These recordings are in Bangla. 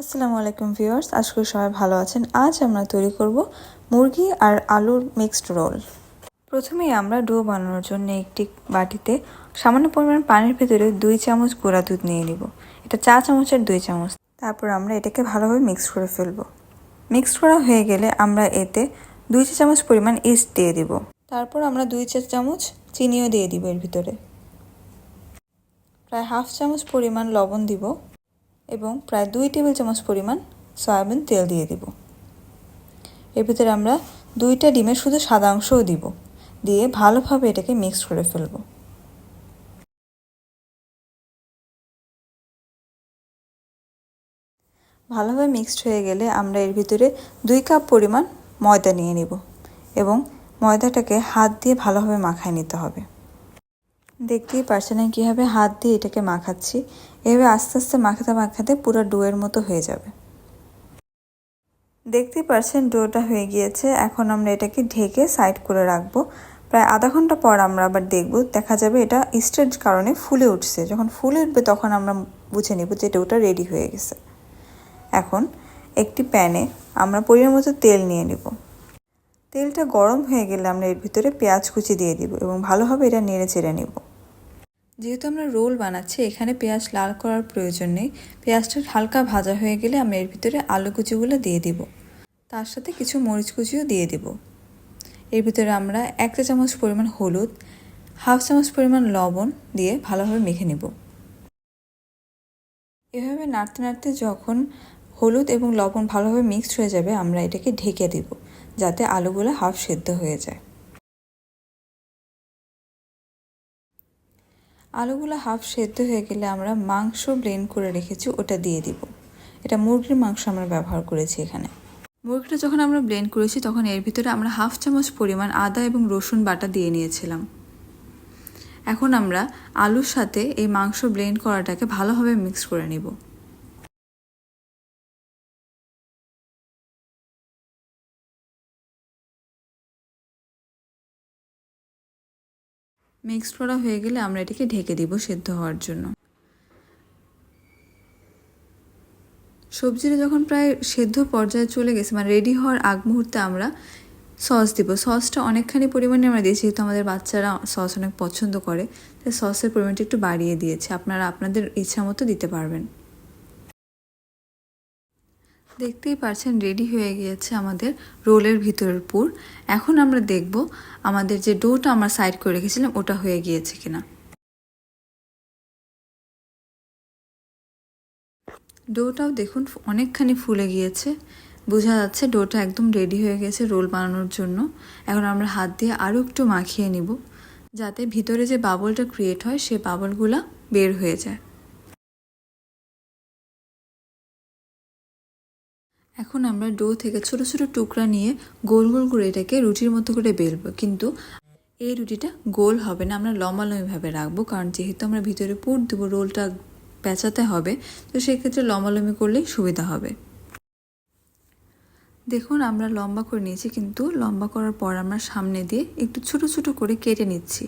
আসসালামু আলাইকুম ভিউয়ার্স, আশা করি সবাই ভালো আছেন। আজ আমরা তৈরি করব মুরগি আর আলুর মিক্সড রোল। প্রথমেই আমরা ডো বানানোর জন্য একটি বাটিতে সামান্য পরিমাণ পানির ভেতরে 2 চামচ গুঁড়া দুধ নিয়ে নিব। এটা 4 চামচের 2 চামচ। তারপর আমরা এটাকে ভালোভাবে মিক্স করে ফেলব। মিক্স করা হয়ে গেলে আমরা এতে 2 চা চামচ পরিমাণ ইস্ট দিয়ে দিব। তারপর আমরা 2 চা চামচ চিনিও দিয়ে দিব এর ভিতরে। প্রায় হাফ চামচ পরিমাণ লবণ দিব এবং প্রায় 2 টেবিল চামচ পরিমাণ সয়াবিন তেল দিয়ে দিব। এর ভিতরে আমরা 2টা ডিমের শুধু সাদা অংশও দিব, দিয়ে ভালোভাবে এটাকে মিক্স করে ফেলব। ভালোভাবে মিক্সড হয়ে গেলে আমরা এর ভিতরে 2 কাপ পরিমাণ ময়দা নিয়ে নিব এবং ময়দাটাকে হাত দিয়ে ভালোভাবে মাখায় নিতে হবে। দেখতেই পারছেন কীভাবে হাত দিয়ে এটাকে মাখাচ্ছি। এভাবে আস্তে আস্তে মাখাতে মাখাতে পুরো ডোয়ের মতো হয়ে যাবে। দেখতেই পারছেন ডোটা হয়ে গিয়েছে। এখন আমরা এটাকে ঢেকে সাইড করে রাখবো। প্রায় আধা ঘন্টা পর আমরা আবার দেখা যাবে এটা ইস্টের কারণে ফুলে উঠছে। যখন ফুলে উঠবে তখন আমরা বুঝে নিব যে ডোটা রেডি হয়ে গেছে। এখন একটি প্যানে আমরা পরিমাণ মতো তেল নিয়ে নিব। তেলটা গরম হয়ে গেলে আমরা এর ভিতরে পেঁয়াজ কুচি দিয়ে দিব এবং ভালোভাবে এটা নেড়ে চেড়ে নিব। যেহেতু আমরা রোল বানাচ্ছি, এখানে পেঁয়াজ লাল করার প্রয়োজন নেই। পেঁয়াজটা হালকা ভাজা হয়ে গেলে আমরা এর ভিতরে আলু কুচিগুলো দিয়ে দিব। তার সাথে কিছু মরিচ কুচিও দিয়ে দিব। এর ভিতরে আমরা 1 চা চামচ পরিমাণ হলুদ, হাফ চামচ পরিমাণ লবণ দিয়ে ভালোভাবে মেখে নিব। এভাবে নাড়তে নাড়তে যখন হলুদ এবং লবণ ভালোভাবে মিক্সড হয়ে যাবে, আমরা এটাকে ঢেকে দিব যাতে আলুগুলো হাফ সেদ্ধ হয়ে যায়। আলুগুলো হাফ সেদ্ধ হয়ে গেলে আমরা মাংস ব্লেন্ড করে রেখেছি ওটা দিয়ে দিব। এটা মুরগির মাংস আমরা ব্যবহার করেছি এখানে। মুরগিটা যখন আমরা ব্লেন্ড করেছি তখন এর ভিতরে আমরা হাফ চামচ পরিমাণ আদা এবং রসুন বাটা দিয়ে নিয়েছিলাম। এখন আমরা আলুর সাথে এই মাংস ব্লেন্ড করাটাকে ভালোভাবে মিক্স করে নিব। মিক্স করা হয়ে গেলে আমরা এটাকে ঢেকে দিব সেদ্ধ হওয়ার জন্য। সবজিটা যখন প্রায় সেদ্ধ পর্যায়ে চলে গেছে, মানে রেডি হওয়ার আগ মুহূর্তে আমরা সস দিব। সসটা অনেকখানি পরিমাণে আমরা দিয়েছি, যেহেতু আমাদের বাচ্চারা সস অনেক পছন্দ করে, তাই সসের পরিমাণটা একটু বাড়িয়ে দিয়েছি। আপনারা আপনাদের ইচ্ছা মতো দিতে পারবেন। দেখতেই পাচ্ছেন রেডি হয়ে গিয়েছে আমাদের রোলের ভিতরের পুর। এখন আমরা দেখব আমাদের যে ডোটা আমরা সাইড করে রেখেছিলাম ওটা হয়ে গিয়েছে কিনা। ডোটাও দেখুন অনেকখানি ফুলে গিয়েছে, বোঝা যাচ্ছে ডোটা একদম রেডি হয়ে গেছে রোল বানানোর জন্য। এখন আমরা হাত দিয়ে আরও একটু মাখিয়ে নিব যাতে ভিতরে যে বাবলটা ক্রিয়েট হয় সে বাবলগুলা বের হয়ে যায়। এখন আমরা ডো থেকে ছোট ছোট টুকরা নিয়ে গোল গোল করে এটাকে রুটির মতো করে বেলবো, কিন্তু এই রুটিটা গোল হবে না, আমরা লম্বালম্বিভাবে রাখবো, কারণ যেহেতু আমরা ভিতরে পুর দেবো, রোলটা পেঁচাতে হবে, তো সেক্ষেত্রে লম্বালম্বি করলেই সুবিধা হবে। দেখুন আমরা লম্বা করে নিয়েছি, কিন্তু লম্বা করার পর আমরা সামনে দিয়ে একটু ছোট ছোট করে কেটে নিচ্ছি।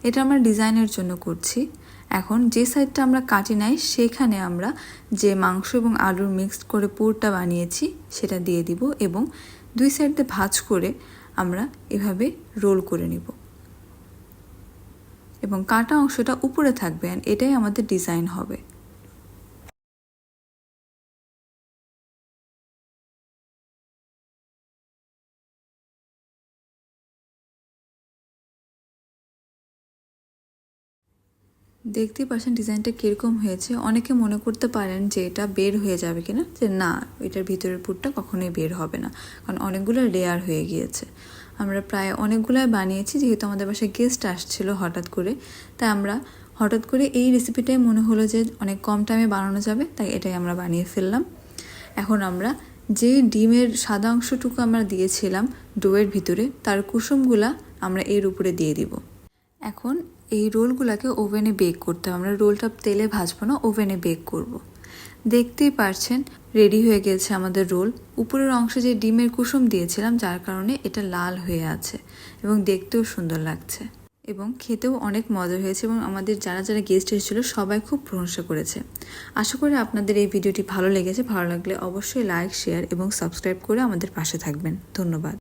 এটা আমরা ডিজাইনের জন্য করছি। এখন যে সাইডটা আমরা কাটি নাই সেখানে আমরা যে মাংস এবং আলুর মিক্সড করে পুরটা বানিয়েছি সেটা দিয়ে দিব এবং 2 সাইড দিয়ে ভাঁজ করে আমরা এভাবে রোল করে নিব এবং কাটা অংশটা উপরে থাকবে, এটাই আমাদের ডিজাইন হবে। দেখতেই পাচ্ছেন ডিজাইনটা কীরকম হয়েছে। অনেকে মনে করতে পারেন যে এটা বের হয়ে যাবে কিনা, যে না, এটার ভিতরের পুরটা কখনোই বের হবে না, কারণ অনেকগুলো লেয়ার হয়ে গিয়েছে। আমরা প্রায় অনেকগুলাই বানিয়েছি, যেহেতু আমাদের বাসায় গেস্ট আসছিল হঠাৎ করে, তাই আমরা হঠাৎ করে এই রেসিপিটাই মনে হলো যে অনেক কম টাইমে বানানো যাবে, তাই এটাই আমরা বানিয়ে ফেললাম। এখন আমরা যে ডিমের সাদা অংশটুকু আমরা দিয়েছিলাম ডোয়ের ভিতরে, তার কুসুমগুলা আমরা এর উপরে দিয়ে দিব। এখন এই রোলগুলোকে ওভেনে বেক করতে হবে। আমরা রোলটা তেলে ভাজবো না, ওভেনে বেক করব। দেখতেই পারছেন রেডি হয়ে গেছে আমাদের রোল। উপরের অংশে যে ডিমের কুসুম দিয়েছিলাম যার কারণে এটা লাল হয়ে আছে এবং দেখতেও সুন্দর লাগছে। এবং খেতেও অনেক মজা হয়েছে এবং আমাদের যারা যারা গেস্ট এসেছিল সবাই খুব প্রশংসা করেছে। আশা করি আপনাদের এই ভিডিওটি ভালো লেগেছে। ভালো লাগলে অবশ্যই লাইক, শেয়ার এবং সাবস্ক্রাইব করে আমাদের পাশে থাকবেন। ধন্যবাদ।